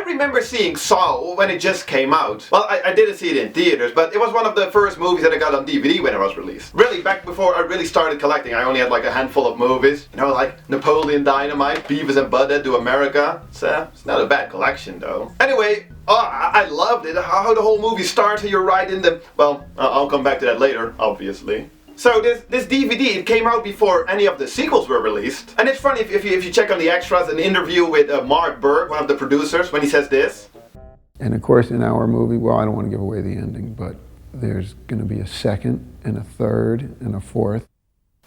remember seeing Saw when it just came out. Well, I didn't see it in theaters, but it was one of the first movies that I got on DVD when it was released. Really, back before I really started collecting, I only had like a handful of movies. You know, like Napoleon Dynamite, Beavis and Butthead Do America. It's not a bad collection though. Anyway, I loved it. How the whole movie starts, you're right in the... Well, I'll come back to that later, obviously. So this DVD, it came out before any of the sequels were released. And it's funny if you check on the extras, an interview with Mark Berg, one of the producers, when he says this. And of course in our movie, well, I don't want to give away the ending, but there's going to be a second and a third and a fourth.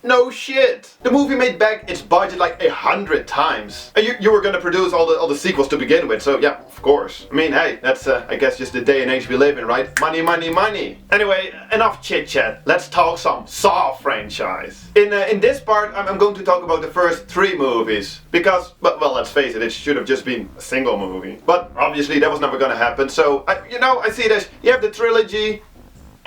No shit! The movie made back its budget like 100 times. And you were gonna produce all the sequels to begin with, so yeah, of course. I mean, hey, that's I guess just the day and age we live in, right? Money, money, money! Anyway, enough chit chat. Let's talk some Saw franchise. In this part, I'm going to talk about the first 3 movies. Because, well, let's face it should have just been a single movie. But obviously that was never gonna happen, so, I see this. You have the trilogy,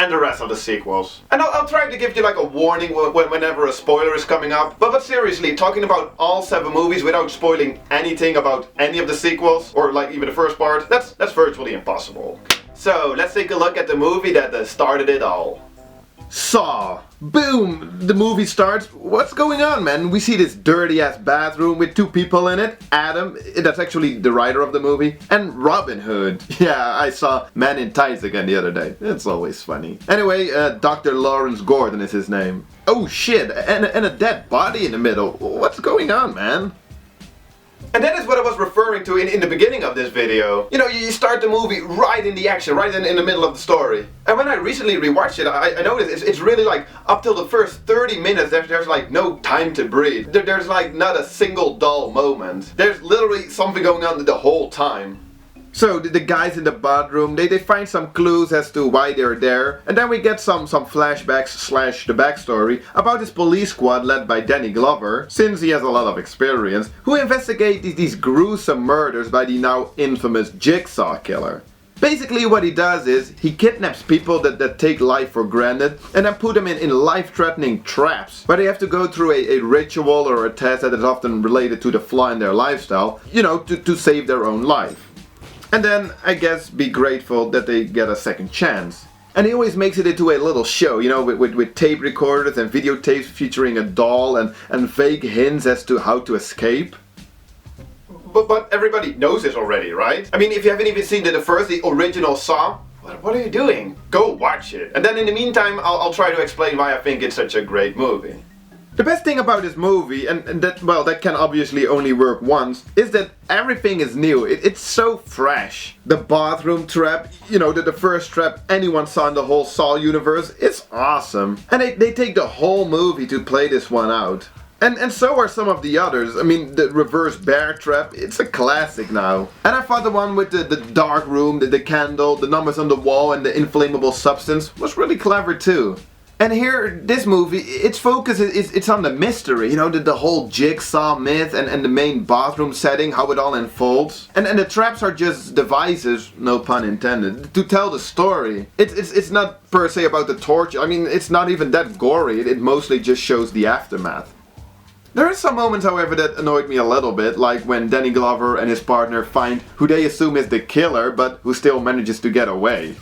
and the rest of the sequels. And I'll try to give you like a warning whenever a spoiler is coming up. But seriously, talking about all 7 movies without spoiling anything about any of the sequels, or like even the first part, that's virtually impossible. So let's take a look at the movie that started it all. Saw. Boom! The movie starts. What's going on, man? We see this dirty ass bathroom with 2 people in it. Adam, that's actually the writer of the movie, and Robin Hood. Yeah, I saw Man in Tights again the other day. It's always funny. Anyway, Dr. Lawrence Gordon is his name. Oh shit, and a dead body in the middle. What's going on, man? And that is what I was referring to in the beginning of this video. You know, you start the movie right in the action, right in the middle of the story. And when I recently rewatched it, I noticed it's really like, up till the first 30 minutes, there's like no time to breathe. There's like not a single dull moment. There's literally something going on the whole time. So the guys in the bathroom, they find some clues as to why they're there, and then we get some flashbacks / the backstory about this police squad led by Danny Glover, since he has a lot of experience, who investigate these gruesome murders by the now infamous Jigsaw Killer. Basically what he does is, he kidnaps people that take life for granted and then put them in life-threatening traps where they have to go through a ritual or a test that is often related to the flaw in their lifestyle, you know, to save their own life. And then, I guess, be grateful that they get a second chance. And he always makes it into a little show, you know, with tape recorders and videotapes featuring a doll and vague hints as to how to escape. But everybody knows this already, right? I mean, if you haven't even seen the original Saw, what are you doing? Go watch it. And then in the meantime, I'll try to explain why I think it's such a great movie. The best thing about this movie, and that can obviously only work once, is that everything is new. It's so fresh. The bathroom trap, you know, the first trap anyone saw in the whole Saw universe, it's awesome. And they take the whole movie to play this one out. And so are some of the others. I mean, the reverse bear trap, it's a classic now. And I thought the one with the dark room, the candle, the numbers on the wall and the inflammable substance was really clever too. And here, this movie, its focus is on the mystery, you know, the whole Jigsaw myth and the main bathroom setting, how it all unfolds. And the traps are just devices, no pun intended, to tell the story. It's not per se about the torture. I mean, it's not even that gory. It mostly just shows the aftermath. There are some moments, however, that annoyed me a little bit, like when Danny Glover and his partner find who they assume is the killer, but who still manages to get away.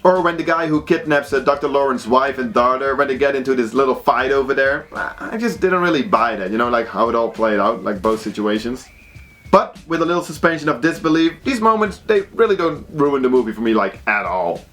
Or when the guy who kidnaps Dr. Lawrence's wife and daughter, when they get into this little fight over there. I just didn't really buy that, you know, like how it all played out, like both situations. But with a little suspension of disbelief, these moments, they really don't ruin the movie for me, like, at all.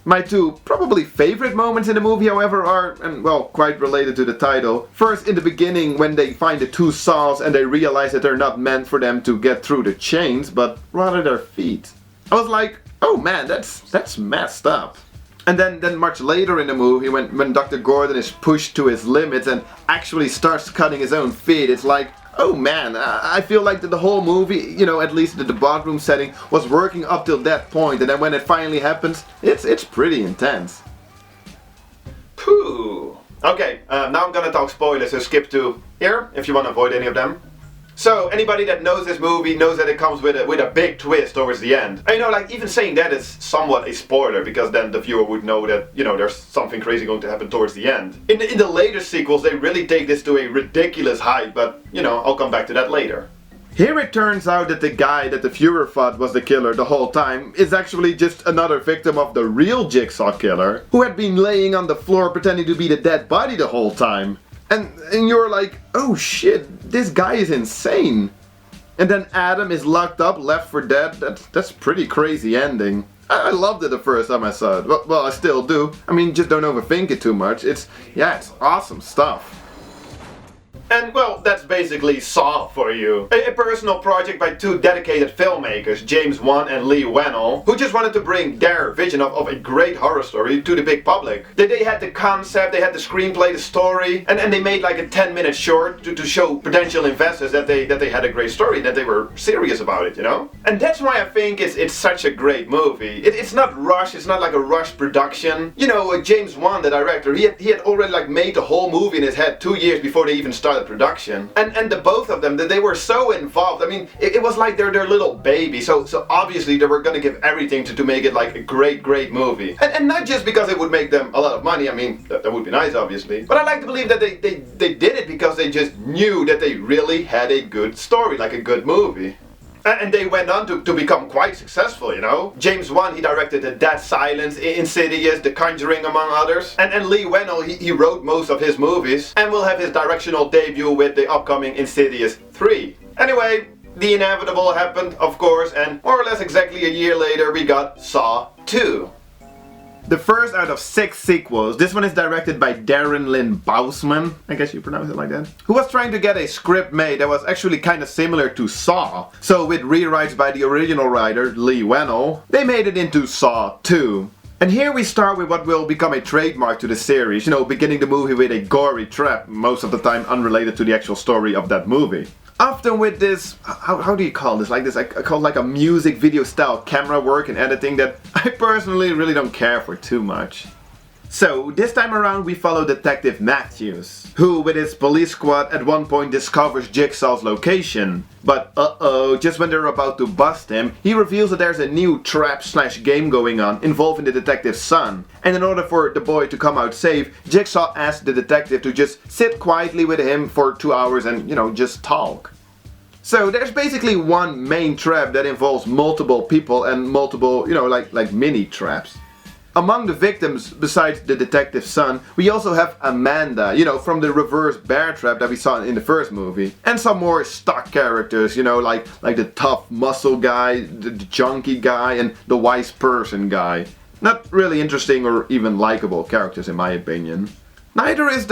My 2 probably favorite moments in the movie, however, are, and well, quite related to the title. First, in the beginning, when they find the 2 saws and they realize that they're not meant for them to get through the chains, but rather their feet. I was like, oh man, that's messed up. And then much later in the movie, when Dr. Gordon is pushed to his limits and actually starts cutting his own feet, it's like, oh man, I feel like the whole movie, you know, at least the bathroom setting, was working up till that point, and then when it finally happens, it's pretty intense. Pooh. Okay, now I'm gonna talk spoilers, so skip to here, if you want to avoid any of them. So, anybody that knows this movie knows that it comes with a big twist towards the end. And you know, like, even saying that is somewhat a spoiler, because then the viewer would know that, you know, there's something crazy going to happen towards the end. In the later sequels, they really take this to a ridiculous height, but, you know, I'll come back to that later. Here it turns out that the guy that the Fuhrer thought was the killer the whole time is actually just another victim of the real Jigsaw killer, who had been laying on the floor pretending to be the dead body the whole time. And you're like, oh shit, this guy is insane. And then Adam is locked up, left for dead. That's pretty crazy ending. I loved it the first time I saw it. Well, I still do. I mean, just don't overthink it too much. It's awesome stuff. And well, that's basically Saw for you. A personal project by two dedicated filmmakers, James Wan and Lee Whannell, who just wanted to bring their vision of a great horror story to the big public. They had the concept, they had the screenplay, the story, and they made like a 10-minute short to show potential investors that they had a great story, that they were serious about it, you know? And that's why I think it's such a great movie. It's not rushed, it's not like a rushed production. You know, James Wan, the director, he had already like made the whole movie in his head 2 years before they even started production, and the both of them, they were so involved. I mean, it was like their little baby, so obviously they were gonna give everything to make it like a great movie, and not just because it would make them a lot of money. I mean, that would be nice, obviously, but I like to believe that they did it because they just knew that they really had a good story, like a good movie. And they went on to become quite successful, you know. James Wan, he directed The Dead Silence, Insidious, The Conjuring, among others. And Lee Whannell, he wrote most of his movies and will have his directional debut with the upcoming Insidious 3. Anyway, the inevitable happened, of course, and more or less exactly a year later we got Saw 2. The first out of 6 sequels. This one is directed by Darren Lynn Bousman, I guess you pronounce it like that, who was trying to get a script made that was actually kind of similar to Saw. So with rewrites by the original writer, Lee Whannell, they made it into Saw 2. And here we start with what will become a trademark to the series, you know, beginning the movie with a gory trap, most of the time unrelated to the actual story of that movie. Often with this, how do you call this? Like this, I call it like a music video style camera work and editing that I personally really don't care for too much. So this time around we follow Detective Matthews, who with his police squad at one point discovers Jigsaw's location. But just when they're about to bust him, he reveals that there's a new trap/game going on involving the detective's son. And in order for the boy to come out safe, Jigsaw asks the detective to just sit quietly with him for 2 hours and, you know, just talk. So there's basically one main trap that involves multiple people and multiple, you know, like mini traps. Among the victims, besides the detective's son, we also have Amanda, you know, from the reverse bear trap that we saw in the first movie. And some more stock characters, you know, like the tough muscle guy, the junkie guy, and the wise person guy. Not really interesting or even likable characters in my opinion. Neither is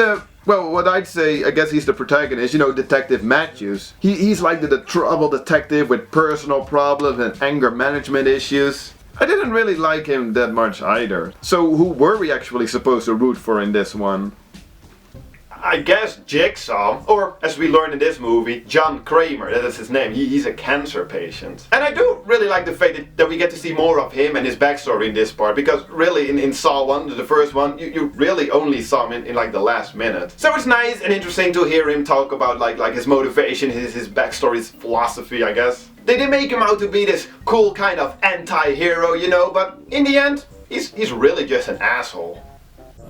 well, what I'd say, I guess he's the protagonist, you know, Detective Matthews. He's like the troubled detective with personal problems and anger management issues. I didn't really like him that much either. So who were we actually supposed to root for in this one? I guess Jigsaw, or as we learned in this movie, John Kramer, that is his name. He's a cancer patient. And I do really like the fact that we get to see more of him and his backstory in this part, because really in Saw 1, the first one, you really only saw him in like the last minute. So it's nice and interesting to hear him talk about like his motivation, his backstory, his philosophy, I guess. They make him out to be this cool kind of anti-hero, you know, but in the end, he's really just an asshole.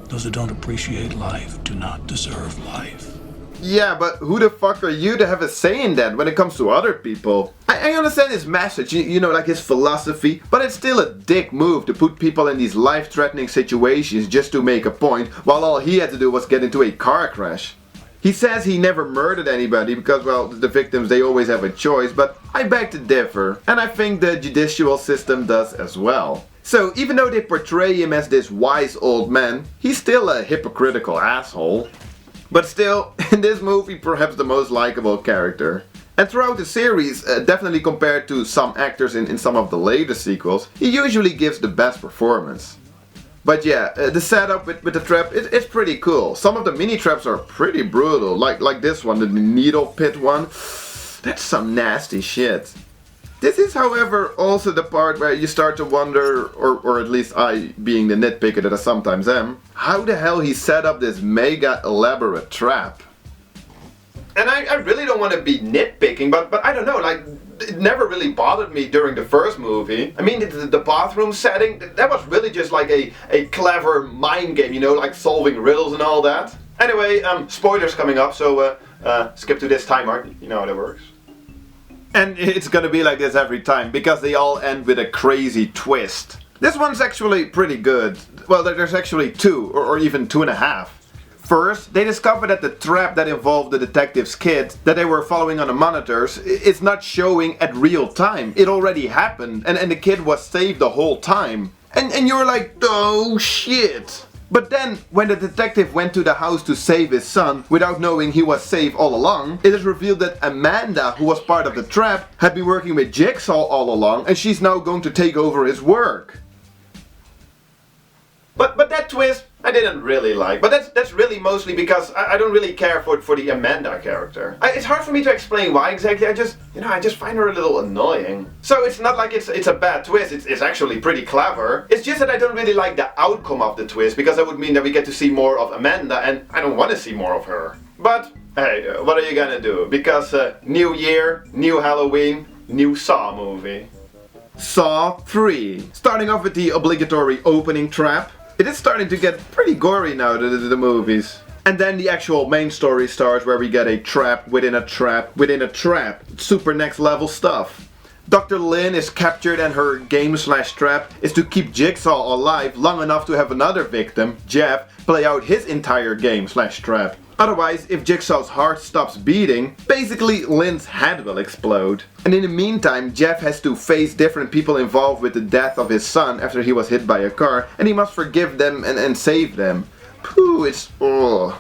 Those who don't appreciate life do not deserve life. Yeah, but who the fuck are you to have a say in that when it comes to other people? I understand his message, you know, like his philosophy, but it's still a dick move to put people in these life-threatening situations just to make a point, while all he had to do was get into a car crash. He says he never murdered anybody because, well, the victims, they always have a choice, but I beg to differ, and I think the judicial system does as well. So even though they portray him as this wise old man, he's still a hypocritical asshole. But still, in this movie, perhaps the most likable character. And throughout the series, definitely compared to some actors in some of the later sequels, he usually gives the best performance. But yeah, the setup with the trap, it's pretty cool. Some of the mini traps are pretty brutal, like this one, the needle pit one. That's some nasty shit. This is, however, also the part where you start to wonder, or at least I, being the nitpicker that I sometimes am, how the hell he set up this mega elaborate trap. And I really don't want to be nitpicking, but I don't know, like, it never really bothered me during the first movie. I mean, the bathroom setting, that was really just like a clever mind game, you know, like solving riddles and all that. Anyway, spoilers coming up, so skip to this time mark, you know how that works. And it's gonna be like this every time, because they all end with a crazy twist. This one's actually pretty good. Well, there's actually two, or even 2.5. First, they discovered that the trap that involved the detective's kid that they were following on the monitors is not showing at real time. It already happened, and the kid was saved the whole time. And you're like, oh shit. But then, when the detective went to the house to save his son, without knowing he was safe all along, it is revealed that Amanda, who was part of the trap, had been working with Jigsaw all along, and she's now going to take over his work. But that twist I didn't really like. But that's really mostly because I don't really care for the Amanda character. It's hard for me to explain why exactly. I just find her a little annoying. So it's not like it's a bad twist. It's actually pretty clever. It's just that I don't really like the outcome of the twist, because that would mean that we get to see more of Amanda, and I don't want to see more of her. But hey, what are you gonna do? Because new year, new Halloween, new Saw movie. Saw 3. Starting off with the obligatory opening trap. It is starting to get pretty gory now, the movies. And then the actual main story starts, where we get a trap within a trap within a trap. Super next level stuff. Dr. Lynn is captured, and her game/trap is to keep Jigsaw alive long enough to have another victim, Jeff, play out his entire game/trap. Otherwise, if Jigsaw's heart stops beating, basically Lynn's head will explode. And in the meantime, Jeff has to face different people involved with the death of his son after he was hit by a car, and he must forgive them and save them. Pooh, it's... ugh.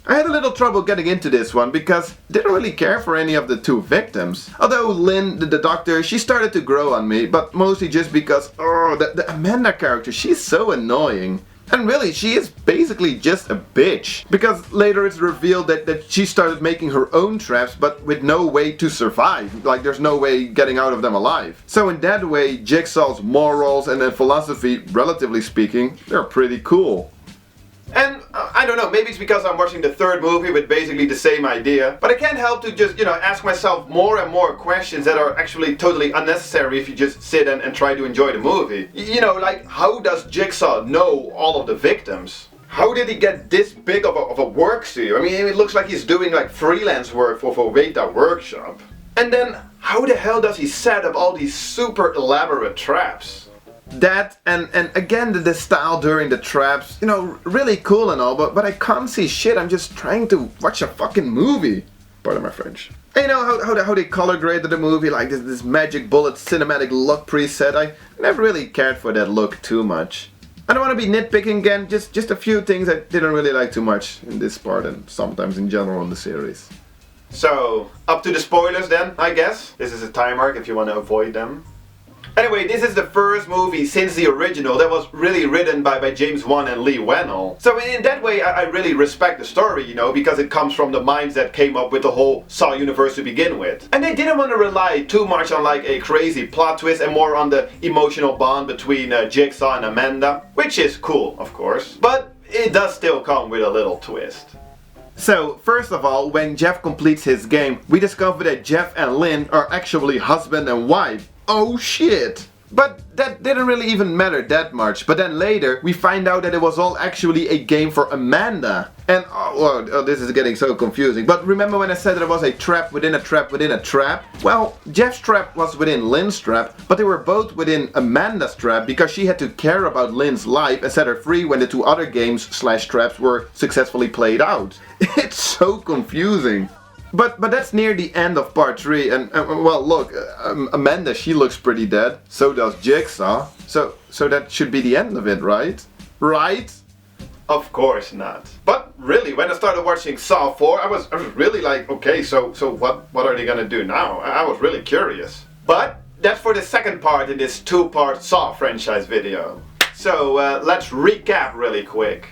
I had a little trouble getting into this one because I didn't really care for any of the two victims. Although Lynn, the doctor, she started to grow on me, but mostly just because, the Amanda character, she's so annoying. And really, she is basically just a bitch. Because later it's revealed that she started making her own traps, but with no way to survive. Like, there's no way getting out of them alive. So in that way, Jigsaw's morals and philosophy, relatively speaking, they're pretty cool. And I don't know, maybe it's because I'm watching the third movie with basically the same idea, but I can't help to just, ask myself more and more questions that are actually totally unnecessary if you just sit and try to enjoy the movie. Like, how does Jigsaw know all of the victims? How did he get this big of a work studio? I mean, it looks like he's doing like freelance work for Veta Workshop. And then, how the hell does he set up all these super elaborate traps? That and again the style during the traps, really cool and all, but I can't see shit. I'm just trying to watch a fucking movie. Pardon my French. And how they color graded the movie, like this magic bullet cinematic look preset. I never really cared for that look too much. I don't want to be nitpicking again, just a few things I didn't really like too much in this part, and sometimes in general in the series. So, up to the spoilers then, I guess. This is a time mark if you want to avoid them. Anyway, this is the first movie since the original that was really written by James Wan and Lee Whannell. So in that way, I really respect the story, because it comes from the minds that came up with the whole Saw universe to begin with. And they didn't want to rely too much on like a crazy plot twist and more on the emotional bond between Jigsaw and Amanda, which is cool, of course. But it does still come with a little twist. So, first of all, when Jeff completes his game, we discover that Jeff and Lynn are actually husband and wife. Oh shit! But that didn't really even matter that much. But then later, we find out that it was all actually a game for Amanda. And, this is getting so confusing. But remember when I said that it was a trap within a trap within a trap? Well, Jeff's trap was within Lynn's trap, but they were both within Amanda's trap because she had to care about Lynn's life and set her free when the two other games/traps were successfully played out. It's so confusing. But that's near the end of part 3, and well, look, Amanda, she looks pretty dead. So does Jigsaw. So that should be the end of it, right? Right? Of course not. But really, when I started watching Saw 4, I was really like, okay, so what are they gonna do now? I was really curious. But that's for the second part in this 2-part Saw franchise video. So let's recap really quick.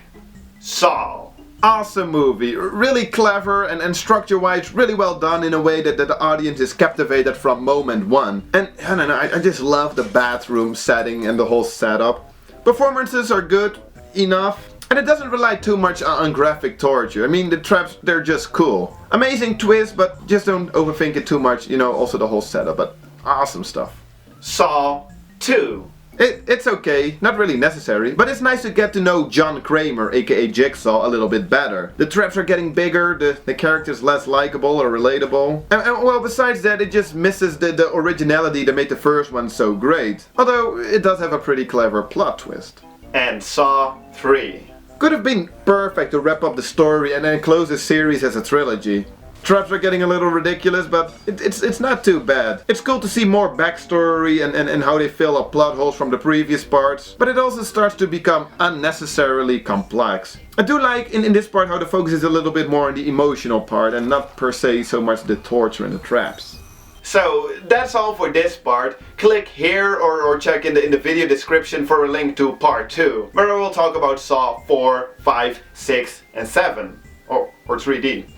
Saw. Awesome movie, really clever and structure-wise really well done in a way that the audience is captivated from moment one. And I don't know, I just love the bathroom setting and the whole setup. Performances are good enough, and it doesn't rely too much on graphic torture. I mean, the traps, they're just cool. Amazing twist, but just don't overthink it too much, also the whole setup, but awesome stuff. Saw 2. It's okay, not really necessary, but it's nice to get to know John Kramer, aka Jigsaw, a little bit better. The traps are getting bigger, the characters less likable or relatable, and well, besides that, it just misses the originality that made the first one so great. Although, it does have a pretty clever plot twist. And Saw 3. Could have been perfect to wrap up the story and then close the series as a trilogy. Traps are getting a little ridiculous, but it's not too bad. It's cool to see more backstory and how they fill up plot holes from the previous parts, but it also starts to become unnecessarily complex. I do like in this part how the focus is a little bit more on the emotional part and not per se so much the torture and the traps. So that's all for this part. Click here or check in the video description for a link to part 2, where I will talk about Saw 4, 5, 6 and 7, or 3D.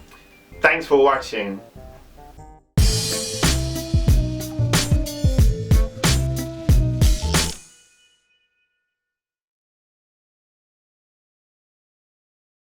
Thanks for watching.